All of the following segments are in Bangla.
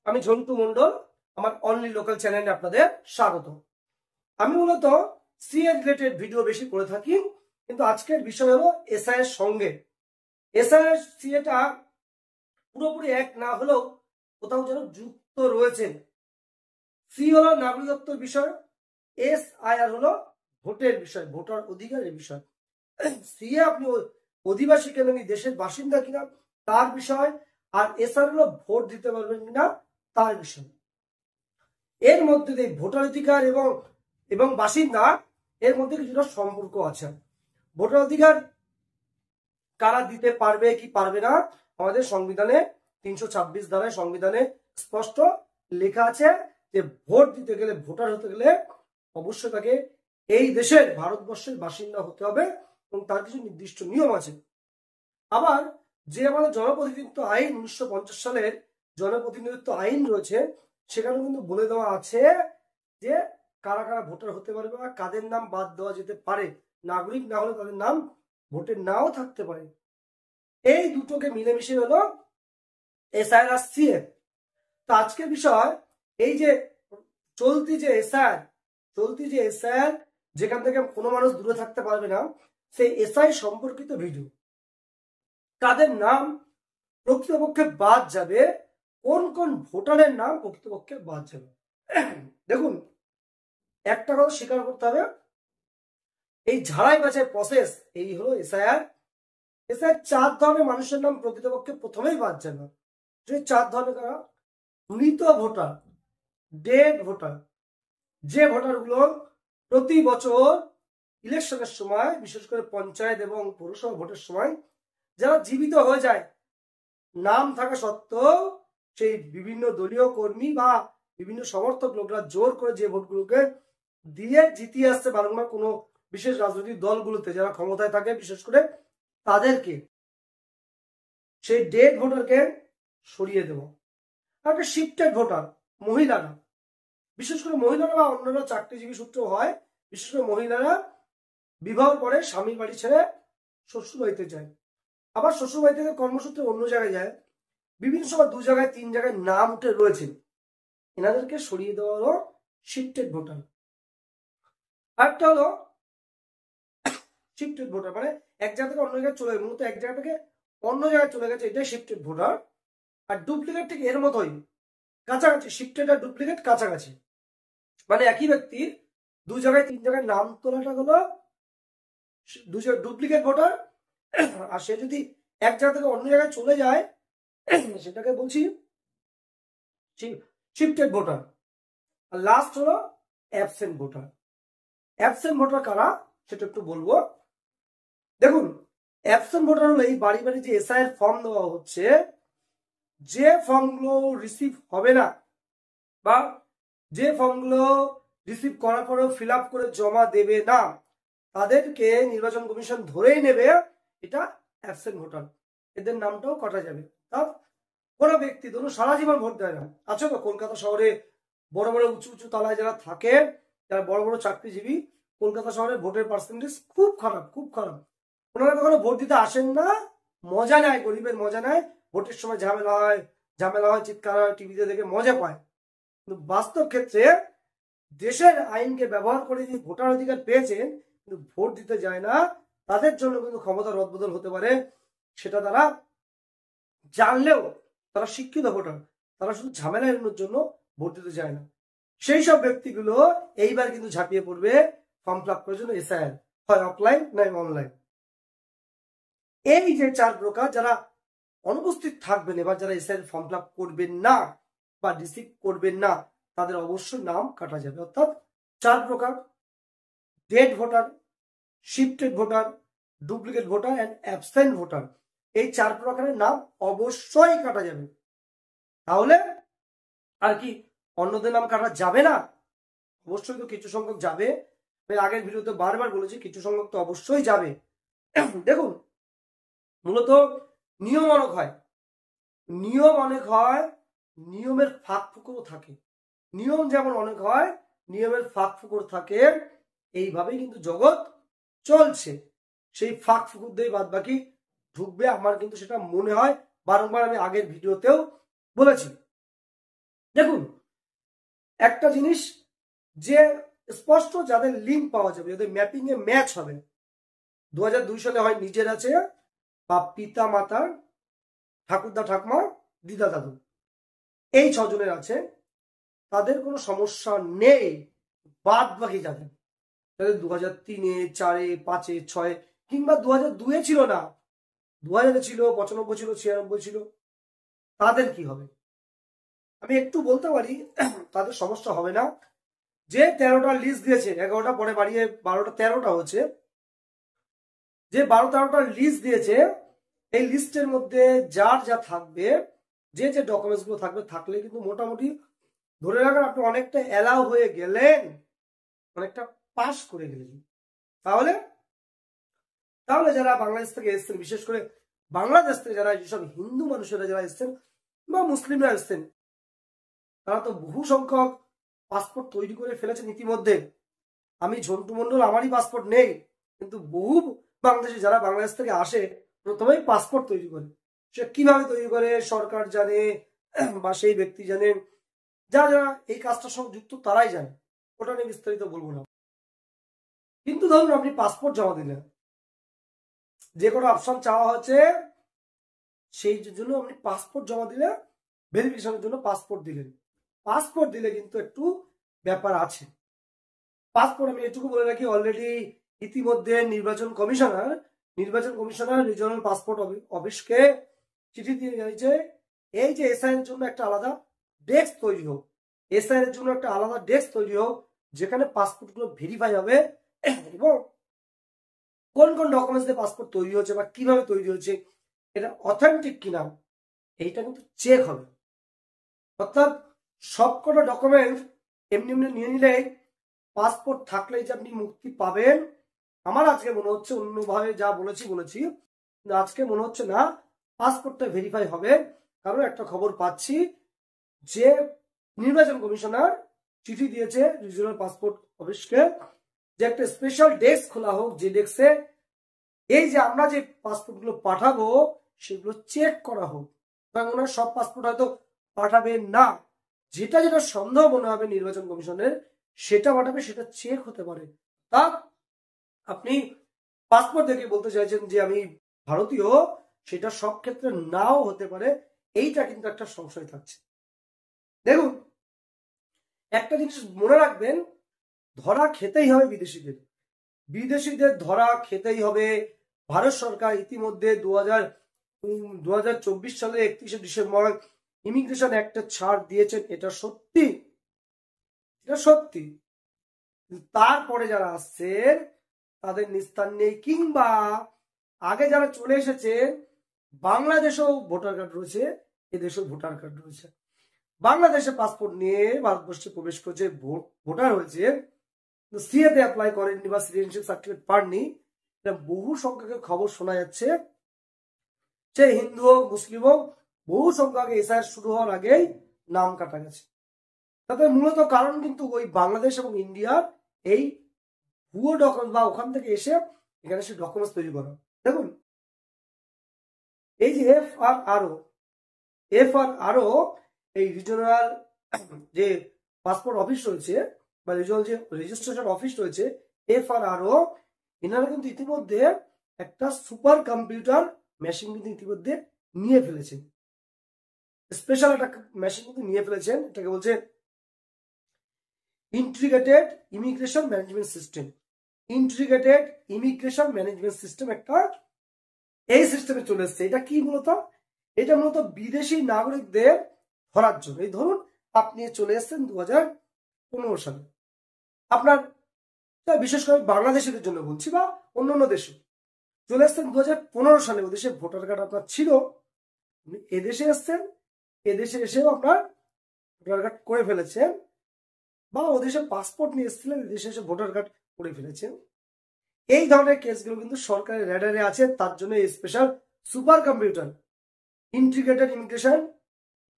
আমি ঝন্টু মন্ডল, আমার অনলি লোকাল চ্যানেলে আপনাদের স্বাগত। আমি মূলত সিএ রিলেটেড ভিডিও বেশি করে থাকি, কিন্তু আজকের বিষয় হলো এসআই এর সঙ্গে। এসআই এর সিএটা পুরোপুরি এক না হলেও কোথাও যেন যুক্ত রয়েছে। সি হলো নাগরিকত্বের বিষয়, এসআইআর হলো ভোটের বিষয়, ভোটার অধিকারের বিষয়। সিএ আপনি অধিবাসী কেন, দেশের বাসিন্দা কিনা তার বিষয়, আর এসআর হলো ভোট দিতে পারবেন কিনা তার বিষয়। এর মধ্যে দিয়ে ভোটার অধিকার এবং এবং বাসিন্দা এর মধ্যে কিছুটা সম্পর্ক আছে। ভোটার অধিকার কারা দিতে পারবে কি পারবে না, আমাদের সংবিধানে 326 ধারায় সংবিধানে স্পষ্ট লেখা আছে যে ভোট দিতে গেলে, ভোটার হতে গেলে অবশ্যই তাকে এই দেশের ভারতবর্ষের বাসিন্দা হতে হবে এবং তার কিছু নির্দিষ্ট নিয়ম আছে। আবার যে আমাদের জনপ্রতিনিধিত্ব আইন 1950 সালের জনপ্রতিনিধিত্ব আইন রয়েছে, সেখানে কিন্তু বলে দেওয়া আছে যে কারা কারা ভোটার হতে পারবে বা কাদের নাম বাদ দেওয়া যেতে পারে। নাগরিক না হলে তাদের নাম ভোটে নাও থাকতে পারে। এই দুটোকে মিলেমিশে হলো এসআইআর আর সিএ। তো আজকের বিষয় এই যে চলতি যে এসআইআর যেখান থেকে কোনো মানুষ দূরে থাকতে পারবে না, সেই এসআই সম্পর্কিত ভিডিও। কাদের নাম প্রকৃতপক্ষে বাদ যাবে, কোন কোন ভোটারের নাম প্রকৃতপক্ষে বাদ যাবে। দেখুন, একটা কথা স্বীকার করতে হবে, এই ঝাড়াই বাছাই প্রসেস এই হলো এসআইআর। 4 ধরনের মানুষের নাম প্রকৃতপক্ষে প্রথমেই বাদ যাবে। যে 4 ধরনের কারা: মৃত ভোটার, ডেড ভোটার, যে ভোটারগুলো প্রতি বছর ইলেকশনের সময়, বিশেষ করে পঞ্চায়েত এবং পৌরসভা ভোটের সময় যারা জীবিত হয়ে যায়, নাম থাকা সত্ত্বেও সেই বিভিন্ন দলীয় কর্মী বা বিভিন্ন সমর্থক লোকরা জোর করে যে ভোটগুলোকে দিয়ে জিতিয়ে আসছে বারংবার কোনো বিশেষ রাজনৈতিক দলগুলোতে, যারা ক্ষমতায় থাকে বিশেষ করে তাদেরকে, সেই ডেড ভোটারকে সরিয়ে দেব। আর একটা শিফটেড ভোটার, মহিলারা, বিশেষ করে মহিলারা বা অন্যান্য চাকরিজীবী সূত্র হয়, বিশেষ করে মহিলারা বিবাহের পরে স্বামীর বাড়ি ছেড়ে শ্বশুর বাড়িতে যায়, আবার শ্বশুর বাড়ি থেকে কর্মসূত্রে অন্য জায়গায় যায়, বিভিন্ন সময় 2 জায়গায় 3 জায়গায় নাম উঠে রয়েছে, এনাদেরকে সরিয়ে দেওয়া হলো শিফটেড ভোটার। আরেকটা হলো শিফটেড ভোটার, মানে এক জায়গা থেকে অন্য জায়গায় চলে, মূলত এক জায়গা থেকে অন্য জায়গায় চলে গেছে, এটাই শিফটেড ভোটার। আর ডুপ্লিকেট ঠিক এর মতোই, কাছাকাছি, শিফটেড আর ডুপ্লিকেট কাছাকাছি, মানে একই ব্যক্তি 2 জায়গায় 3 জায়গায় নাম তোলাটা হলো ডুপ্লিকেট ভোটার। আর সে যদি এক জায়গা থেকে অন্য জায়গায় চলে যায়, সেটাকে বলছি শিফটেড ভোটার। আর লাস্ট হলো অ্যাবসেন্ট ভোটার। অ্যাবসেন্ট ভোটার কারা সেটা একটু বলবো। দেখুন, অ্যাবসেন্ট ভোটার হলো এই বাড়ি বাড়ি যে এসআইআর ফর্ম দেওয়া হচ্ছে, যে ফর্মগুলো রিসিভ হবে না বা যে ফর্মগুলো রিসিভ করার পরেও ফিল আপ করে জমা দেবে না, তাদেরকে নির্বাচন কমিশন ধরেই নেবে, এটা অ্যাবসেন্ট ভোটার, এদের নামটাও কাটা যাবে। তা কোনো ব্যক্তি ধরুন সারা জীবন ভোট দেয় না, আছে তো কলকাতা শহরে বড় বড় উঁচু উঁচু তলায় যারা থাকে, যারা বড় বড় চাকরিজীবী, কলকাতা শহরে ভোটের পার্সেন্টেজ খুব খারাপ, খুব খারাপ। ওনারা কখনো ভোট দিতে আসেন না, মজা নেয়, গরিবের মজা নেয়, ভোটের সময় ঝামেলা হয়, চিৎকার হয়, টিভিতে দেখে মজা পায়। কিন্তু বাস্তব ক্ষেত্রে দেশের আইনকে ব্যবহার করে যে ভোটার অধিকার পেয়েছেন কিন্তু ভোট দিতে যায় না, তাদের জন্য কিন্তু ক্ষমতা রদবদল হতে পারে। সেটা তারা জানলেও, তারা শিক্ষিত ভোটার, তারা শুধু ঝামেলা এড়ানোর জন্য ভোট দিতে যায় না। সেই সব ব্যক্তিগুলো এইবার কিন্তু ঝাঁপিয়ে পড়বে ফর্ম ফিল আপ করার জন্য এসআইআর, হয় অফলাইন নয় অনলাইন। এই যে 4 প্রকার যারা অনুপস্থিত থাকবেন, এবার যারা এসআইআর ফর্ম ফিল আপ করবেন না বা রিসিভ করবেন না, তাদের অবশ্যই নাম কাটা যাবে। অর্থাৎ 4 প্রকার: dead voter, shifted voter, duplicate voter and absent voter. এই 4 প্রকারের নাম অবশ্যই কাটা যাবে। তাহলে আর কি অন্যদের নাম কাটা যাবে না? অবশ্যই তো কিছু সংখ্যক যাবে। আগের ভিডিওতে বারবার বলেছি কিছু সংখ্যক তো অবশ্যই যাবে। দেখুন, মূলত নিয়ম অনেক হয়, নিয়মের ফাঁক ফুকরও থাকে। নিয়ম যেমন অনেক হয়, নিয়মের ফাঁক ফুকর থাকে, এইভাবেই কিন্তু জগৎ চলছে। সেই ফাঁক ফুকর দিয়ে বাদ বাকি ঢুকবে, আমার কিন্তু সেটা মনে হয়, বারংবার আমি আগের ভিডিওতেও বলেছি। দেখুন, একটা জিনিস যে স্পষ্ট যাদের লিঙ্ক পাওয়া যাবে, যাদের ম্যাপিং এ ম্যাচ হবে, 2002 সালে হয় নিজের আছে বা পিতা মাতার, ঠাকুরদা ঠাকুমা, দিদা দাদু, এই 6 জনের আছে, তাদের কোনো সমস্যা নেই। বাদ বাকি যাদের 2003-এ, 4-এ, 5-এ, 6-এ কিংবা 2002-এ ছিল না, 2000-এ ছিল, 95 ছিল, 96 ছিল, তাদের কি হবে? আমি একটু বলতে পারি তাদের সমস্যা হবে না। যে 13টা লিস্ট দিয়েছে, 11টা পরে বাড়িয়ে 12টা 13টা হচ্ছে, যে 12-13টা লিস্ট দিয়েছে, এই লিস্টের মধ্যে যার যা থাকবে, যে যে ডকুমেন্টস গুলো থাকবে, থাকলে কিন্তু মোটামুটি ধরে রাখার আপনি অনেকটা অ্যালাউ হয়ে গেলেন, অনেকটা পাস করে গেলেন। তাহলে তাহলে যারা বাংলাদেশ থেকে এসছেন, বিশেষ করে বাংলাদেশ থেকে যারা যেসব হিন্দু মানুষেরা যারা এসছেন বা মুসলিমরা এসছেন, তারা তো বহু সংখ্যক পাসপোর্ট তৈরি করে ফেলেছেন ইতিমধ্যে। আমি ঝন্টু মন্ডল, আমারই পাসপোর্ট নেই, কিন্তু বহু বাংলাদেশি যারা বাংলাদেশ থেকে আসে প্রথমেই পাসপোর্ট তৈরি করে। সে কিভাবে তৈরি করে সরকার জানে বা সেই ব্যক্তি জানে, যারা যারা এই কাজটার সঙ্গে যুক্ত তারাই জানে, ওটা নিয়ে বিস্তারিত বলবো না। কিন্তু ধরুন আপনি পাসপোর্ট জমা দিলেন, যে কোনো অপশন চাওয়া হচ্ছে, সেই জন্য আপনি পাসপোর্ট জমা দিলে, ভেরিফিকেশনের জন্য পাসপোর্ট দিলেন। পাসপোর্ট দিলে কিন্তু একটু ব্যাপার আছে। পাসপোর্ট আমি এটুকু বলে রাখি, অলরেডি ইতিমধ্যে নির্বাচন কমিশনার রিজিওনাল পাসপোর্ট অফিসকে চিঠি দিয়ে জানিয়েছে, এই যে এসআই এর জন্য একটা আলাদা ডেস্ক তৈরি হোক, এসআই এর জন্য একটা আলাদা ডেস্ক তৈরি হোক, যেখানে পাসপোর্ট গুলো ভেরিফাই হবে এবং কোন কোন ডকুমেন্টস দিয়ে পাসপোর্ট তৈরি হচ্ছে বা কিভাবে তৈরি হচ্ছে, এটা অথেন্টিক কিনা, এইটা কিন্তু চেক হবে। অর্থাৎ সবকটা ডকুমেন্ট এমনি এমনি নিয়ে নিলে, পাসপোর্ট থাকলেই যে আপনি মুক্তি পাবেন, আমার আজকে মনে হচ্ছে, অন্যভাবে যা বলেছি, আজকে মনে হচ্ছে না পাসপোর্টটা ভেরিফাই হবে। কারণ একটা খবর পাচ্ছি যে নির্বাচন কমিশনার চিঠি দিয়েছে রিজিওনাল পাসপোর্ট অফিসকে, যে একটা স্পেশাল ডেস্ক খোলা হোক, যে ডেস্কে এই যে আমরা যে পাসপোর্ট গুলো পাঠাবো সেগুলো চেক করা হোক। ওনার সব পাসপোর্ট হয়তো পাঠাবে না, যেটা যেটা সন্দেহ মনে হবে নির্বাচন কমিশনের সেটা পাঠাবে, সেটা চেক হতে পারে। তা আপনি পাসপোর্ট দেখে বলতে চাইছেন যে আমি ভারতীয়, সেটা সব ক্ষেত্রে নাও হতে পারে, এইটা কিন্তু একটা সংশয় থাকছে। দেখুন, একটা জিনিস মনে রাখবেন, ধরা খেতেই হবে বিদেশিদের ধরা খেতেই হবে। ভারত সরকার ইতিমধ্যে 2024 সালে 31শে ডিসেম্বর ইমিগ্রেশন অ্যাক্টে ছাড় দিয়েছেন, এটা সত্যি, এটা সত্যি। তারপরে যারা আসছেন তাদের নিস্তার নেই, কিংবা আগে যারা চলে এসেছে, বাংলাদেশেও ভোটার কার্ড রয়েছে, এদেশেও ভোটার কার্ড রয়েছে, বাংলাদেশে পাসপোর্ট নিয়ে ভারতবর্ষে প্রবেশ করেছে, ভোটার হয়েছে, সিএতে অ্যাপ্লাই করেননি বা সিটিজেনশিপ সার্টিফিকেট পাননি, বহু সংখ্যকের খবর শোনা যাচ্ছে। সে হিন্দু হোক মুসলিম হোক, বহু সংখ্যক এসআইআর শুরু হওয়ার আগেই নাম কাটা গেছে। তাদের মূলত কারণ কিন্তু ওই বাংলাদেশ এবং ইন্ডিয়ার এই ভুয়ো ডকুমেন্ট বা ওখান থেকে এসে এখানে সে ডকুমেন্টস তৈরি করা। দেখুন, এই যে এফআরআরও এই রিজিওনাল যে পাসপোর্ট অফিস রয়েছে বা রিজিওনাল যে রেজিস্ট্রেশন অফিস রয়েছে, এফআরআরও, এনারা কিন্তু ইতিমধ্যে একটা সুপার কম্পিউটার মেশিন কিন্তু ইতিমধ্যে নিয়ে ফেলেছেন, স্পেশাল একটা মেশিন কিন্তু নিয়ে ফেলেছেন, এটাকে বলছে ইন্টিগ্রেটেড ইমিগ্রেশন ম্যানেজমেন্ট সিস্টেম। একটা এই সিস্টেমে চলে এসছে। এটা কি মূলত? এটা মূলত বিদেশি নাগরিকদের ধরার জন্য। এই ধরুন আপনি চলে এসেছেন 2015 সালে, আপনার, বিশেষ করে বাংলাদেশিদের জন্য বলছি বা অন্যান্য দেশে চলে এসছেন 2015 সালে, ওদেশে ভোটার কার্ড আপনার ছিল, এদেশে এসছেন, এদেশে এসেও আপনার ভোটার কার্ড করে ফেলেছেন, বা ওদেশে পাসপোর্ট নিয়ে এসেছিলেন, এদেশে এসে ভোটার কার্ড করে ফেলেছেন। এই ধরনের কেসগুলো কিন্তু সরকারের রেডারে আছে, তার জন্য এই special super computer integrated immigration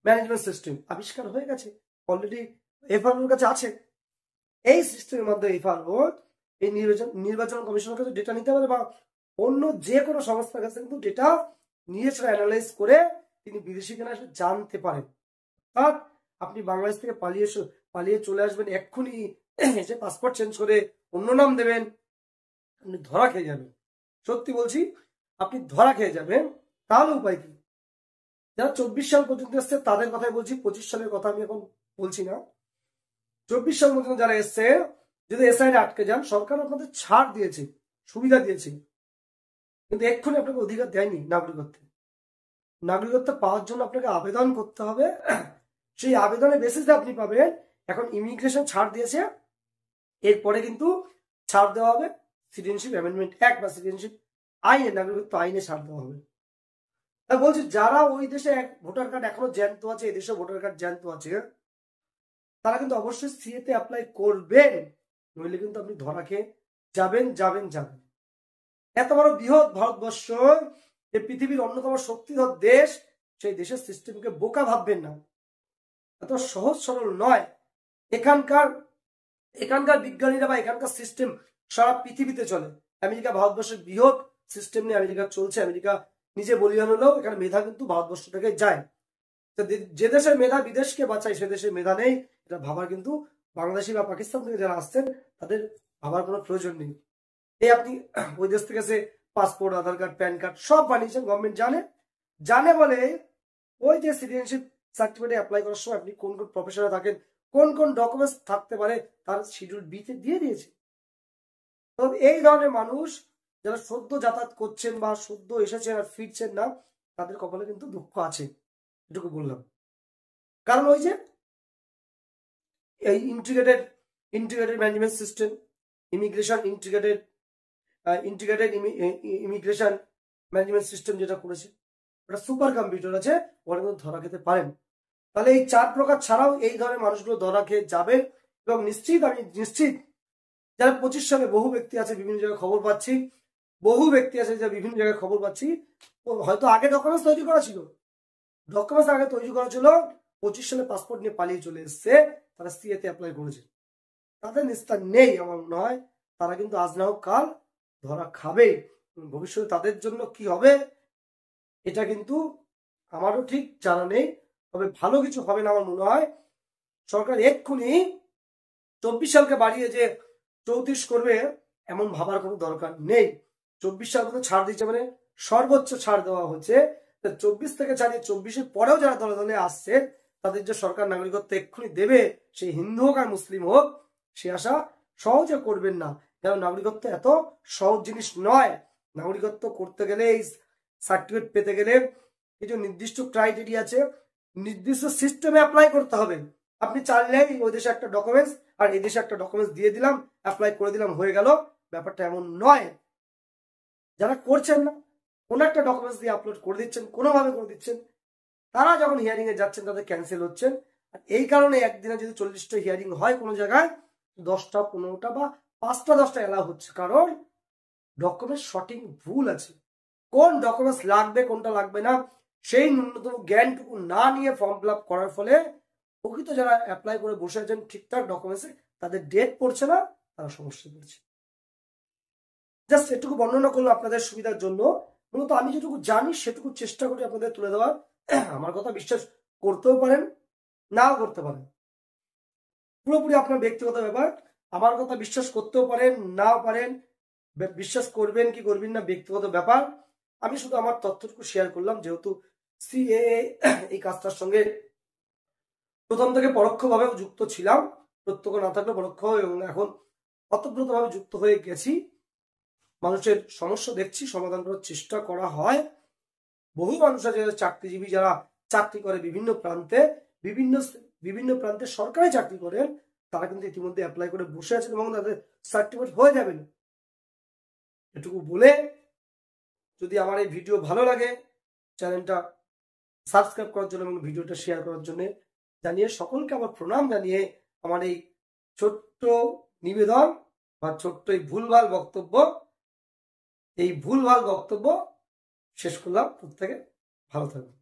management system আবিষ্কার হয়ে গেছে, অলরেডি এফআরওর কাছে আছে। এই সিস্টেমের মধ্যে এফআরও এই নির্বাচন কমিশনের কাছে ডেটা নিতে পারে বা অন্য যে কোনো সংস্থার কাছে কিন্তু ডেটা নিয়ে সেটা অ্যানালাইজ করে তিনি বিদেশি কিনা জানতে পারেন। অর্থাৎ আপনি বাংলাদেশ থেকে পালিয়ে চলে আসবেন, এক্ষুনি এসে পাসপোর্ট চেঞ্জ করে অন্য নাম দেবেন, আপনি ধরা খেয়ে যাবেন। সত্যি বলছি, আপনি ধরা খেয়ে যাবেন। তাহলে উপায় কি? যারা 24 সাল পর্যন্ত এসছে তাদের কথাই বলছি, 25 সালের কথা আমি এখন বলছি না। 24 সাল পর্যন্ত যারা এসছে, যদি এসআইআর আটকে যান, সরকার আপনাদের ছাড় দিয়েছে, সুবিধা দিয়েছে, কিন্তু এক্ষুনি আপনাকে অধিকার দেয়নি নাগরিকত্ব। নাগরিকত্ব পাওয়ার জন্য আপনাকে আবেদন করতে হবে, সেই আবেদনের বেসিসে আপনি পাবেন। এখন ইমিগ্রেশন ছাড় দিয়েছে, এরপরে কিন্তু ছাড় দেওয়া হবে সিটিজেনশিপ অ্যামেন্ডমেন্ট অ্যাক্ট বা সিটিজেনশিপ আইনে, নাগরিকত্ব আইনে ছাড় দেওয়া হবে। তাই বলছি, যারা ওই দেশে ভোটার কার্ড এখনো জ্যান্ত আছে, এই দেশে ভোটার কার্ড জ্যান্ত আছে, তারা কিন্তু অবশ্যই সিএ তে অ্যাপ্লাই করবেন, নইলে কিন্তু আপনি ধরা খেয়ে যাবেন যাবেন যাবেন। এত বড় বৃহৎ ভারতবর্ষ, এই পৃথিবীর অন্যতম শক্তিধর দেশ, সেই দেশের সিস্টেমকে বোকা ভাববেন না, এত সহজ সরল নয়। এখানকার বিজ্ঞানীরা বা এখানকার সিস্টেম সারা পৃথিবীতে চলে। আমেরিকা ভারতবর্ষের বৃহৎ সিস্টেম নিয়ে আমেরিকা চলছে, আমেরিকা নিজে বলিয়ান হলেও এখানে মেধা কিন্তু ভারতবর্ষ থেকে যায়। যে দেশের মেধা বিদেশকে বাঁচায়, সে দেশের মেধা নেই, এটা ভাবার কিন্তু বাংলাদেশি বা পাকিস্তান থেকে যারা আসছেন তাদের ভাবার কোনো প্রয়োজন নেই। এই আপনি ওই দেশ থেকে এসে পাসপোর্ট, আধার কার্ড, প্যান কার্ড সব বানিয়েছেন, গভর্নমেন্ট জানে বলে ওই যে সিটিজেনশিপ সার্টিফিকেট অ্যাপ্লাই করার সময় আপনি কোন কোন প্রফেশনে থাকেন, কোন কোন ডকুমেন্টস থাকতে পারে, তার শিডিউল বিতে দিয়ে দিয়েছে। তো এই ধরনের মানুষ যারা সদ্য যাতায়াত করছেন বা সদ্য এসেছেন আর ফিরছেন না, তাদের কপালে কিন্তু দুঃখ আছে, এটুকু বললাম। কারণ ওই যে এই integrated management system, immigration integrated immigration management system যেটা করেছে, ওটা সুপার কম্পিউটার আছে, ওরা কিন্তু ধরা খেতে পারেন। তাহলে এই 4 প্রকার ছাড়াও এই ধরনের মানুষগুলো ধরা খেয়ে যাবেন। এবং আমি নিশ্চিত যারা 25 সালে বহু ব্যক্তি আছে, বিভিন্ন জায়গায় খবর পাচ্ছি, হয়তো আগে ডকুমেন্টস তৈরি করা ছিল, 25 সালে পাসপোর্ট নিয়ে পালিয়ে চলে এসছে, তারা সিএ তে অ্যাপ্লাই করেছে, তাদের নিস্তার নেই। আমার মনে হয় তারা কিন্তু আজ না হোক কাল ধরা খাবে। ভবিষ্যতে তাদের জন্য কি হবে এটা কিন্তু আমারও ঠিক জানা নেই, তবে ভালো কিছু হবে না আমার মনে হয়। সরকার এক্ষুনি 24 সালকে বাড়িয়ে যে 34 করবে এমন ভাবার কোনো দরকার নেই। 24 সাল পর্যন্ত ছাড় দিচ্ছে, মানে সর্বোচ্চ ছাড় দেওয়া হচ্ছে। 24 থেকে ছাড়িয়ে 24-এর পরেও যারা দলে দলে আসছে, তাদের যে সরকার নাগরিকত্ব এক্ষুনি দেবে, সেই হিন্দু হোক আর মুসলিম হোক, সে আশা সহজে করবেন না। কারণ নাগরিকত্ব এত সহজ জিনিস নয়। নাগরিকত্ব করতে গেলে, এই সার্টিফিকেট পেতে গেলে কিছু নির্দিষ্ট ক্রাইটেরিয়া আছে, নির্দিষ্ট সিস্টেমে অ্যাপ্লাই করতে হবে। আপনি চাইলেই ওই দেশে একটা ডকুমেন্টস আর এই দেশে একটা ডকুমেন্টস দিয়ে দিলাম, অ্যাপ্লাই করে দিলাম, হয়ে গেল, ব্যাপারটা এমন নয়। যারা করছেন না, কোনো একটা ডকুমেন্টস দিয়ে আপলোড করে দিচ্ছেন, কোনোভাবে করে দিচ্ছেন, তারা যখন হিয়ারিং এ যাচ্ছেন তাদের ক্যান্সেল হচ্ছেন। আর এই কারণে একদিনে যদি 40টা হিয়ারিং হয় কোনো জায়গায়, 10টা 15টা বা 5টা 10টা এলাও হচ্ছে, কারণ ডকুমেন্টস সঠিক ভুল আছে। কোন ডকুমেন্টস লাগবে, কোনটা লাগবে না, সেই ন্যূনতম জ্ঞানটুকু না নিয়ে ফর্ম ফিল আপ করার ফলে প্রকৃত যারা অ্যাপ্লাই করে বসে আছেন ঠিকঠাক ডকুমেন্টসে, তাদের ডেট পড়ছে না, তারা সমস্যা পড়ছে। জাস্ট এটুকু বর্ণনা করলো আপনাদের সুবিধার জন্য। মূলত আমি যেটুকু জানি সেটুকু চেষ্টা করি আপনাদের তুলে দেওয়ার। আমার কথা বিশ্বাস করতেও পারেন, নাও করতে পারেন, পুরোপুরি আপনার ব্যক্তিগত ব্যাপার। আমার কথা বিশ্বাস করতেও পারেন, নাও পারেন, বিশ্বাস করবেন কি করবেন না ব্যক্তিগত ব্যাপার। আমি শুধু আমার তথ্যটুকু শেয়ার করলাম, যেহেতু সিএএ এই কাজটার সঙ্গে প্রথম থেকে পরোক্ষভাবে যুক্ত ছিলাম, প্রত্যক্ষ না থাকলে পরোক্ষ, এবং এখন অতপ্রতভাবে যুক্ত হয়ে গেছি। মানুষের সমস্যা দেখছি, সমাধান করার চেষ্টা করা হয়। বহু মানুষ আছে চাকরিজীবী, যারা চাকরি করে বিভিন্ন প্রান্তে সরকারি চাকরি করেন, তারা কিন্তু ইতিমধ্যে অ্যাপ্লাই করে বসে আছেন এবং তাদের সার্টিফিকেট হয়ে যাবেন। এটুকু বলে, যদি আমার এই ভিডিও ভালো লাগে, চ্যানেলটা সাবস্ক্রাইব করার জন্য এবং ভিডিওটা শেয়ার করার জন্য জানিয়ে, সকলকে আমার প্রণাম জানিয়ে, আমার এই ছোট্ট নিবেদন বা ছোট্ট এই ভুলভাল বক্তব্য শেষ করলাম। প্রত্যেকে ভালো থাকবেন।